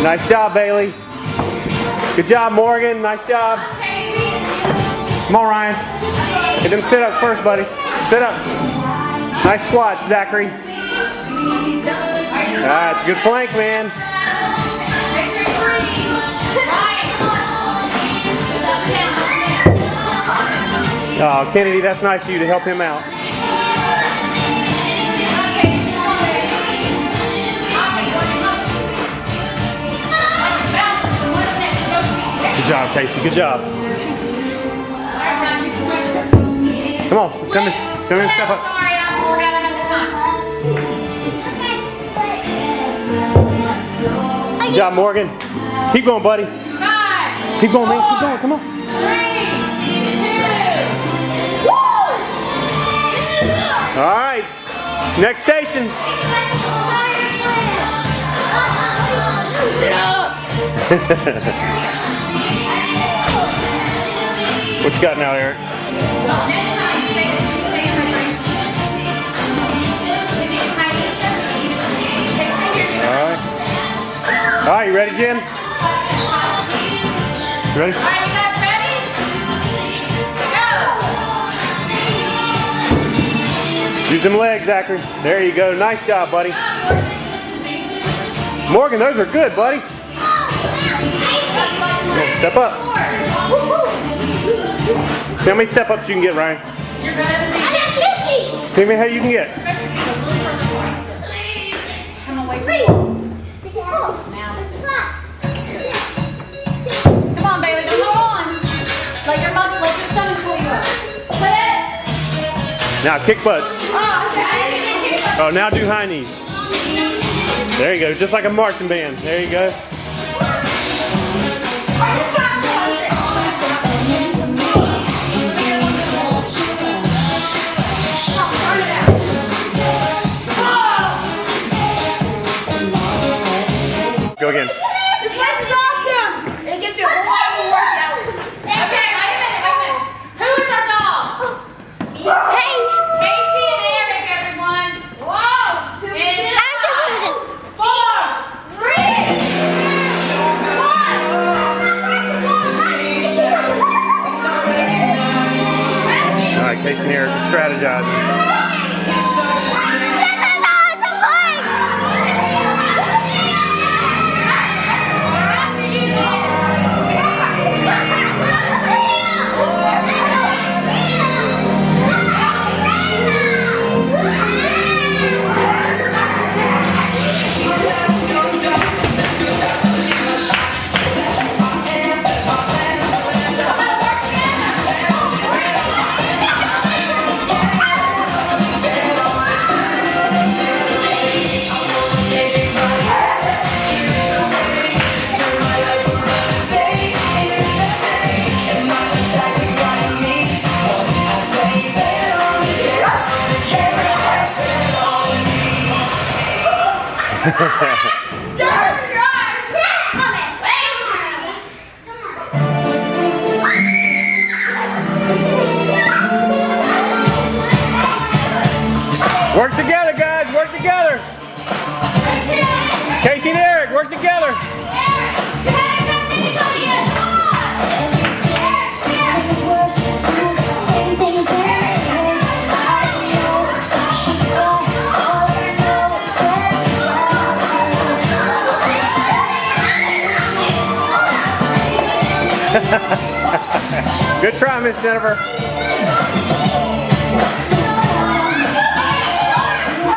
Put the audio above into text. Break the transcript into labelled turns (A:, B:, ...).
A: Nice job, Bailey. Good job, Morgan. Nice job. Come on, Ryan. Get them sit-ups first, buddy. Sit-ups. Nice squats, Zachary. That's a good plank, man. Oh, Kennedy, that's nice of you to help him out. Good job, Casey. Good job. Come on, send me a step up. Good job, Morgan. Keep going, buddy. Keep going, man. Keep going. Come on. All right. Next station. What you got now, Eric? All right, you ready, Jen? You ready?
B: Are you guys ready? Go!
A: Use them legs, Zachary. There you go. Nice job, buddy. Morgan, those are good, buddy. Step up. See how many step ups you can get, Ryan. See how you can get.
B: Come on, Bailey, don't hold on. Let your stomach pull you up. Split.
A: Now kick butts. Oh, now do high knees. There you go, just like a marching band. There you go. Go again.
C: This class is awesome! It gives you a whole lot of a workout.
B: Okay, wait a minute. Who is our dogs?
C: Hey!
B: Casey and Eric, everyone.
C: Whoa! Two,
B: And
C: two,
B: 4, 3.
A: All right, Casey and Eric are strategizing. Work together, guys. Work together. Casey and Eric, work together. Good try, Miss Jennifer.